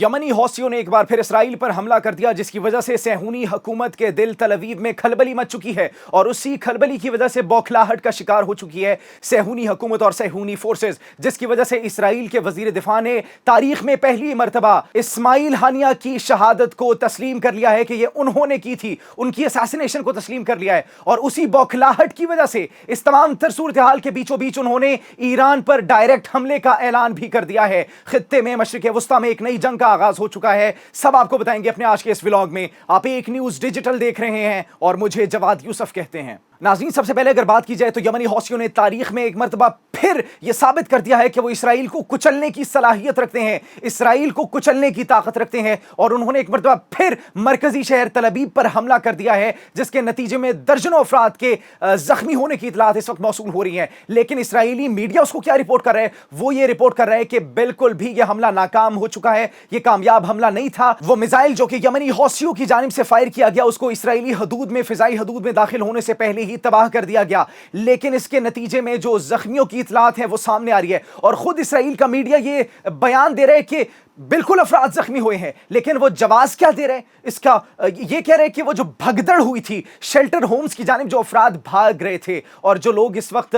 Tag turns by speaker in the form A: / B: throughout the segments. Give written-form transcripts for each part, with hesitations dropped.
A: یمنی حوثیوں نے ایک بار پھر اسرائیل پر حملہ کر دیا، جس کی وجہ سے صہیونی حکومت کے دل تل ابیب میں کھلبلی مچ چکی ہے اور اسی کھلبلی کی وجہ سے بوکھلاہٹ کا شکار ہو چکی ہے صہیونی حکومت اور صہیونی فورسز، جس کی وجہ سے اسرائیل کے وزیر دفاع نے تاریخ میں پہلی مرتبہ اسماعیل ہانیہ کی شہادت کو تسلیم کر لیا ہے کہ یہ انہوں نے کی تھی، ان کی اساسینیشن کو تسلیم کر لیا ہے، اور اسی بوکھلاہٹ کی وجہ سے اس تمام تر صورتحال کے بیچوں بیچ انہوں نے ایران پر ڈائریکٹ حملے کا اعلان بھی کر دیا ہے۔ خطے میں مشرق وسطیٰ میں ایک نئی جنگ کا آغاز ہو چکا ہے، سب آپ کو بتائیں گے اپنے آج کے اس ولاگ میں۔ آپ ایک نیوز ڈیجیٹل دیکھ رہے ہیں اور مجھے جواد یوسف کہتے ہیں۔ ناظرین، سب سے پہلے اگر بات کی جائے تو یمنی حوثیوں نے تاریخ میں ایک مرتبہ پھر یہ ثابت کر دیا ہے کہ وہ اسرائیل کو کچلنے کی صلاحیت رکھتے ہیں، اسرائیل کو کچلنے کی طاقت رکھتے ہیں، اور انہوں نے ایک مرتبہ پھر مرکزی شہر تل ابیب پر حملہ کر دیا ہے، جس کے نتیجے میں درجنوں افراد کے زخمی ہونے کی اطلاعات اس وقت موصول ہو رہی ہیں۔ لیکن اسرائیلی میڈیا اس کو کیا رپورٹ کر رہا ہے؟ وہ یہ رپورٹ کر رہا ہے کہ بالکل بھی یہ حملہ ناکام ہو چکا ہے، یہ کامیاب حملہ نہیں تھا۔ وہ میزائل جو کہ یمنی حوثیوں کی جانب سے فائر کیا گیا، اس کو اسرائیلی حدود میں، فضائی حدود میں داخل ہونے سے پہلے ہی تباہ کر دیا گیا، لیکن اس کے نتیجے میں جو زخمیوں کی اطلاعات ہیں وہ سامنے آ رہی ہے، اور خود اسرائیل کا میڈیا یہ بیان دے رہے کہ بالکل افراد زخمی ہوئے ہیں، لیکن وہ جواز کیا دے رہے ہیں اس کا؟ یہ کہہ رہے ہیں کہ وہ جو بھگدڑ ہوئی تھی شیلٹر ہومز کی جانب، جو افراد بھاگ رہے تھے اور جو لوگ اس وقت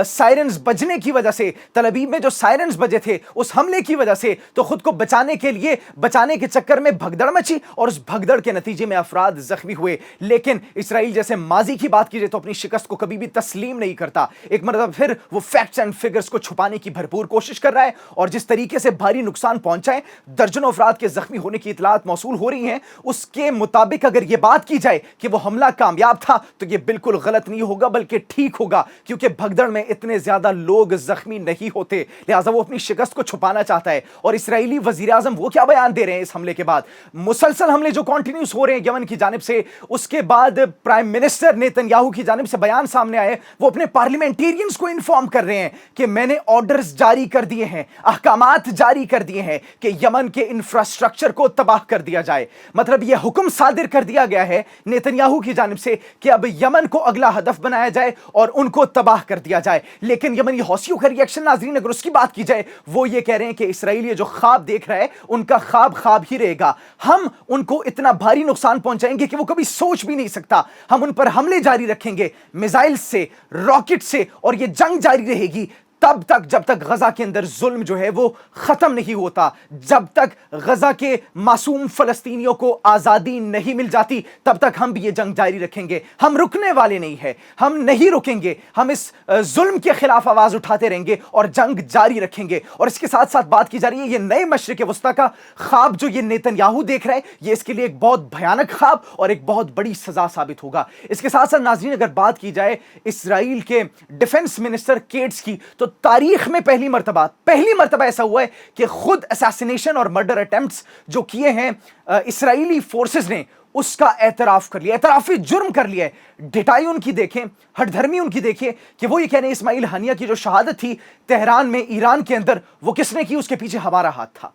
A: سائرنز بجنے کی وجہ سے، تل ابیب میں جو سائرنز بجے تھے اس حملے کی وجہ سے، تو خود کو بچانے کے لیے، بچانے کے چکر میں بھگدڑ مچی اور اس بھگدڑ کے نتیجے میں افراد زخمی ہوئے۔ لیکن اسرائیل جیسے ماضی کی بات کی جائے تو اپنی شکست کو کبھی بھی تسلیم نہیں کرتا، ایک مرتبہ پھر وہ فیکٹس اینڈ فگرز کو چھپانے کی بھرپور کوشش کر رہا ہے، اور جس طریقے سے بھاری نقصان پہنچا ہے، درجنوں افراد کے زخمی ہونے کی اطلاعات موصول ہو رہی ہیں، اس کے مطابق اگر یہ بات کی جائے کہ وہ حملہ کامیاب تھا تو یہ بالکل غلط نہیں ہوگا بلکہ ٹھیک ہوگا، کیونکہ بھگدڑ میں اتنے زیادہ لوگ زخمی نہیں ہوتے، لہٰذا وہ اپنی شکست کو چھپانا چاہتا ہے۔ اور اسرائیلی وزیر اعظم وہ کیا بیان دے رہے ہیں اس حملے کے بعد؟ مسلسل حملے جو کنٹینیوس ہو رہے ہیں یمن کی جانب سے، اس کے بعد پرائم منسٹر نیتن یاہو کی جانب سے بیان سامنے آئے، وہ اپنے پارلیمنٹیرینز کو انفارم کر رہے ہیں کہ میں نے آرڈرز جاری کر دیے ہیں، احکامات جاری کر دیے ہیں کہ یمن کے انفراسٹرکچر کو تباہ کر دیا جائے۔ مطلب یہ حکم صادر کر دیا گیا ہے نیتن یاہو کی جانب سے کہ اب یمن کو اگلا ہدف بنایا جائے اور ان کو تباہ کر دیا جائے۔ لیکن یمنی حوثیوں کا ری ایکشن، ناظرین اگر اس کی بات کی جائے، وہ یہ کہہ رہے ہیں کہ اسرائیل یہ جو خواب دیکھ رہا ہے ان کا خواب خواب ہی رہے گا، ہم ان کو اتنا بھاری نقصان پہنچائیں گے کہ وہ کبھی سوچ بھی نہیں سکتا، ہم ان پر حملے جاری رکھیں گے میزائل سے، راکٹ سے، اور یہ جنگ جاری رہے گی تب تک جب تک غزہ کے اندر ظلم جو ہے وہ ختم نہیں ہوتا، جب تک غزہ کے معصوم فلسطینیوں کو آزادی نہیں مل جاتی، تب تک ہم بھی یہ جنگ جاری رکھیں گے۔ ہم رکنے والے نہیں ہیں، ہم نہیں رکیں گے، ہم اس ظلم کے خلاف آواز اٹھاتے رہیں گے اور جنگ جاری رکھیں گے۔ اور اس کے ساتھ ساتھ بات کی جا رہی ہے یہ نئے مشرق وسطیٰ کا خواب جو یہ نیتن یاہو دیکھ رہا ہے، یہ اس کے لیے ایک بہت بھیانک خواب اور ایک بہت بڑی سزا ثابت ہوگا۔ اس کے ساتھ ساتھ ناظرین اگر بات کی جائے اسرائیل کے ڈیفنس منسٹر کیٹس کی، تو تاریخ میں پہلی مرتبہ ایسا ہوا ہے کہ خود اساسینیشن اور مرڈر اٹیمپٹس جو کیے ہیں اسرائیلی فورسز نے، اس کا اعتراف کر لیا، اعترافی جرم کر لیا ہے۔ ڈٹائی ان کی دیکھیں، ہٹ دھرمی ان کی دیکھیں کہ وہ یہ کہہ رہے ہیں اسماعیل ہانیہ کی جو شہادت تھی تہران میں، ایران کے اندر، وہ کس نے کی؟ اس کے پیچھے ہمارا ہاتھ تھا۔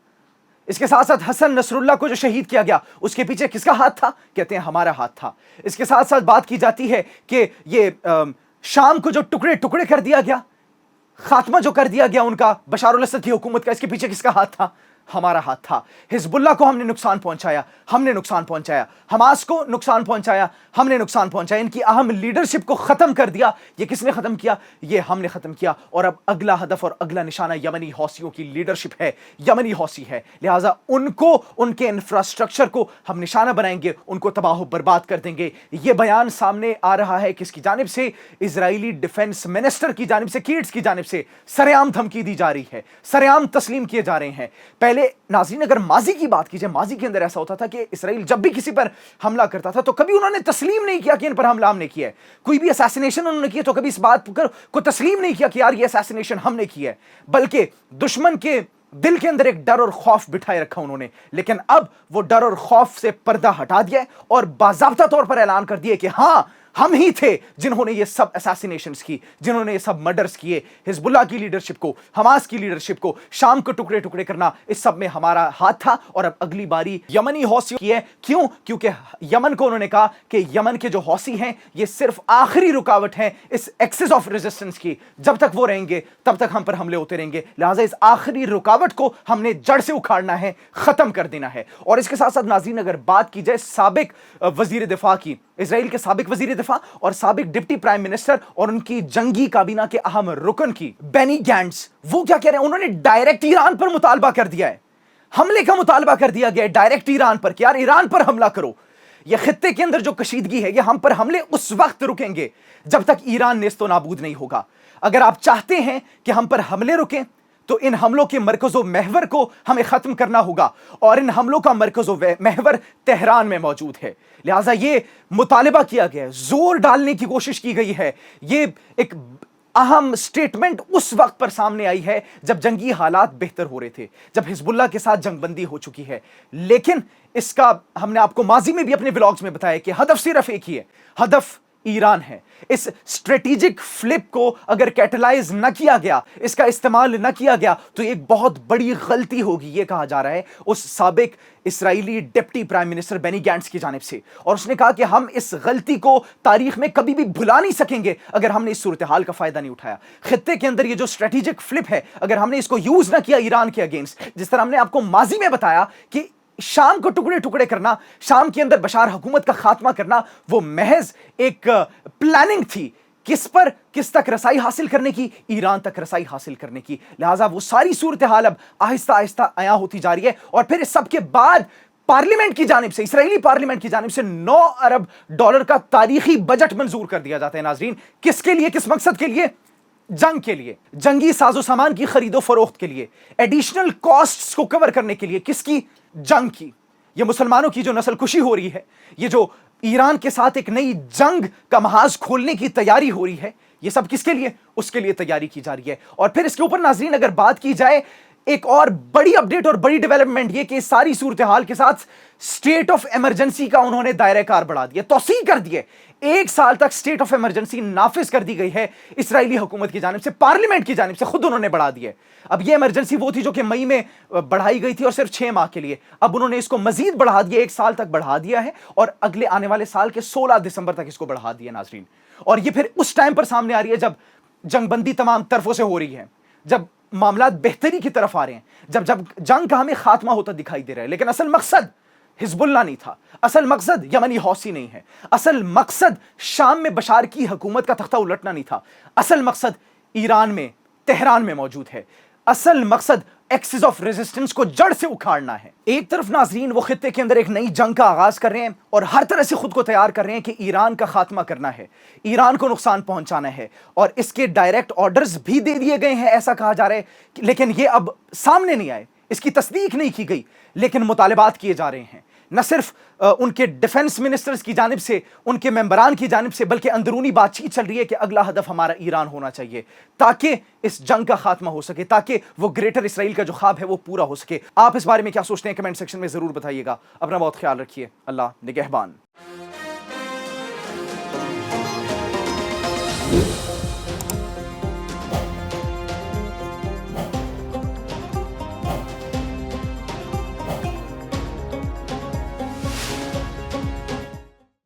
A: اس کے ساتھ ساتھ حسن نصر اللہ کو جو شہید کیا گیا، اس کے پیچھے کس کا ہاتھ تھا؟ کہتے ہیں ہمارا ہاتھ تھا۔ اس کے ساتھ ساتھ بات کی جاتی ہے کہ یہ شام کو جو ٹکڑے ٹکڑے کر دیا گیا، خاتمہ جو کر دیا گیا ان کا، بشار الاسد کی حکومت کا، اس کے پیچھے کس کا ہاتھ تھا؟ ہمارا ہاتھ تھا۔ حزب اللہ کو ہم نے نقصان پہنچایا، حماس کو نقصان پہنچایا، ہم نے نقصان پہنچایا، ان کی اہم لیڈرشپ کو ختم کر دیا۔ یہ کس نے ختم کیا؟ یہ ہم نے ختم کیا۔ اور اب اگلا ہدف اور اگلا نشانہ یمنی حوثیوں کی لیڈرشپ ہے، یمنی حوثی ہے، لہٰذا ان کو، ان کے انفراسٹرکچر کو ہم نشانہ بنائیں گے، ان کو تباہ و برباد کر دیں گے۔ یہ بیان سامنے آ رہا ہے کس کی جانب سے؟ اسرائیلی ڈیفنس منسٹر کی جانب سے، کیٹس کی جانب سے سرعام دھمکی دی جا رہی ہے، سرعام تسلیم کیے جا رہے ہیں۔ پہلے ناظرین اگر ماضی کی بات کی جائے، ماضی کے اندر ایسا ہوتا تھا کہ اسرائیل جب بھی کسی پر حملہ کرتا تھا تو کبھی انہوں نے تسلیم نہیں کیا کہ ان پر حملہ ہم نے کیا ہے۔ کوئی بھی اساسینیشن انہوں نے کیا تو کبھی اس بات کو تسلیم نہیں کیا کہ یار یہ اساسینیشن ہم نے کی ہے، بلکہ دشمن کے دل کے اندر ایک ڈر اور خوف بٹھائے رکھا انہوں نے۔ لیکن اب وہ ڈر اور خوف سے پردہ ہٹا دیا ہے اور باضابطہ طور پر اعلان کر دیا کہ ہاں ہم ہی تھے جنہوں نے یہ سب اساسینیشنز کی, جنہوں نے یہ سب مرڈرز کیے. حزب اللہ کی لیڈرشپ کو, حماس کی لیڈرشپ کو, شام کو ٹکڑے ٹکڑے کرنا, اس سب میں ہمارا ہاتھ تھا. اور اب اگلی باری یمنی حوثیوں کی ہے. کیوں؟ کیونکہ یمن کو انہوں نے کہا کہ یمن کے جو حوثی ہیں یہ صرف آخری رکاوٹ ہیں اس ایکسس آف ریزسٹنس کی. جب تک وہ رہیں گے تب تک ہم پر حملے ہوتے رہیں گے. لہٰذا اس آخری رکاوٹ کو ہم نے جڑ سے اکھاڑنا ہے, ختم کر دینا ہے. اور اس کے ساتھ ساتھ ناظرین اگر بات کی جائے سابق وزیر دفاع کی, اسرائیل کے سابق وزیر دفاع اور سابق ڈپٹی پرائم منسٹر اور ان کی جنگی کابینہ کے اہم رکن کی, بینی گینٹس, وہ کیا کہہ رہے ہیں؟ انہوں نے ڈائریکٹ ایران پر مطالبہ کر دیا ہے, حملے کا مطالبہ کر دیا گیا ہے ڈائریکٹ ایران پر کہ یار ایران پر حملہ کرو. یہ خطے کے اندر جو کشیدگی ہے, یہ ہم پر حملے اس وقت رکیں گے جب تک ایران نیست و نابود نہیں ہوگا. اگر آپ چاہتے ہیں کہ ہم پر حملے رکیں تو ان حملوں کے مرکز و محور کو ہمیں ختم کرنا ہوگا, اور ان حملوں کا مرکز و محور تہران میں موجود ہے. لہٰذا یہ مطالبہ کیا گیا ہے, زور ڈالنے کی کوشش کی گئی ہے. یہ ایک اہم سٹیٹمنٹ اس وقت پر سامنے آئی ہے جب جنگی حالات بہتر ہو رہے تھے, جب حزب اللہ کے ساتھ جنگ بندی ہو چکی ہے. لیکن اس کا ہم نے آپ کو ماضی میں بھی اپنے ولاگز میں بتایا کہ ہدف صرف ایک ہی ہے, ہدف ایران ہے. اس اسٹریٹجک فلپ کو اگر کیٹلائز نہ کیا گیا, اس کا استعمال نہ کیا گیا, تو ایک بہت بڑی غلطی ہوگی, یہ کہا جا رہا ہے اس سابق اسرائیلی ڈپٹی پرائم منسٹر بینی گینٹس کی جانب سے. اور اس نے کہا کہ ہم اس غلطی کو تاریخ میں کبھی بھی بھلا نہیں سکیں گے اگر ہم نے اس صورتحال کا فائدہ نہیں اٹھایا. خطے کے اندر یہ جو اسٹریٹجک فلپ ہے, اگر ہم نے اس کو یوز نہ کیا ایران کے اگینسٹ, جس طرح ہم نے آپ کو ماضی میں بتایا کہ شام کو ٹکڑے ٹکڑے کرنا, شام کے اندر بشار حکومت کا خاتمہ کرنا, وہ محض ایک پلاننگ تھی. کس پر؟ کس تک رسائی حاصل کرنے کی؟ ایران تک رسائی حاصل کرنے کی. لہٰذا وہ ساری صورتحال اب آہستہ آہستہ عیاں ہوتی جا رہی ہے. اور پھر اس سب کے بعد پارلیمنٹ کی جانب سے, اسرائیلی پارلیمنٹ کی جانب سے $9 ارب کا تاریخی بجٹ منظور کر دیا جاتا ہے. ناظرین, کس کے لیے, کس مقصد کے لیے؟ جنگ کے لیے, جنگی ساز و سامان کی خرید و فروخت کے لیے, ایڈیشنل کاسٹس کو کور کرنے کے لیے. کس کی؟ جنگ کی. یہ مسلمانوں کی جو نسل کشی ہو رہی ہے, یہ جو ایران کے ساتھ ایک نئی جنگ کا محاذ کھولنے کی تیاری ہو رہی ہے, یہ سب کس کے لیے؟ اس کے لیے تیاری کی جا رہی ہے. اور پھر اس کے اوپر ناظرین اگر بات کی جائے, ایک اور بڑی اپڈیٹ اور بڑی ڈیولپمنٹ یہ کہ ساری صورتحال کے ساتھ سٹیٹ آف ایمرجنسی کا انہوں نے دائرہ کار بڑھا دیا, توسیع کر دیے. 1 سال تک سٹیٹ آف ایمرجنسی نافذ کر دی گئی ہے اسرائیلی حکومت کی جانب سے, پارلیمنٹ کی جانب سے خود انہوں نے بڑھا دیا. اب یہ ایمرجنسی وہ تھی جو کہ مئی میں بڑھائی گئی تھی اور صرف 6 ماہ کے لیے. اب انہوں نے اس کو مزید بڑھا دیا, 1 سال تک بڑھا دیا ہے, اور اگلے آنے والے سال کے 16 دسمبر تک اس کو بڑھا دیا. ناظرین, اور یہ پھر اس ٹائم پر سامنے آ رہی ہے جب جنگ بندی تمام طرفوں سے ہو رہی ہے, جب معاملات بہتری کی طرف آ رہے ہیں, جب جنگ کا ہمیں خاتمہ ہوتا دکھائی دے رہا ہے. لیکن اصل مقصد حزب اللہ نہیں تھا, اصل مقصد یمنی حوثی نہیں ہے, اصل مقصد شام میں بشار کی حکومت کا تختہ الٹنا نہیں تھا, اصل مقصد ایران میں, تہران میں موجود ہے. اصل مقصد ایکسس آف ریزسٹنس کو جڑ سے اکھاڑنا ہے. ایک طرف ناظرین وہ خطے کے اندر ایک نئی جنگ کا آغاز کر رہے ہیں اور ہر طرح سے خود کو تیار کر رہے ہیں کہ ایران کا خاتمہ کرنا ہے, ایران کو نقصان پہنچانا ہے, اور اس کے ڈائریکٹ آرڈرز بھی دے دیے گئے ہیں ایسا کہا جا رہا ہے. لیکن یہ اب سامنے نہیں آئے, اس کی تصدیق نہیں کی گئی, لیکن مطالبات کیے جا رہے ہیں, نہ صرف ان کے ڈیفنس منسٹرز کی جانب سے, ان کے ممبران کی جانب سے, بلکہ اندرونی بات چیت چل رہی ہے کہ اگلا ہدف ہمارا ایران ہونا چاہیے تاکہ اس جنگ کا خاتمہ ہو سکے, تاکہ وہ گریٹر اسرائیل کا جو خواب ہے وہ پورا ہو سکے. آپ اس بارے میں کیا سوچتے ہیں؟ کمنٹ سیکشن میں ضرور بتائیے گا. اپنا بہت خیال رکھیے. اللہ نگہبان.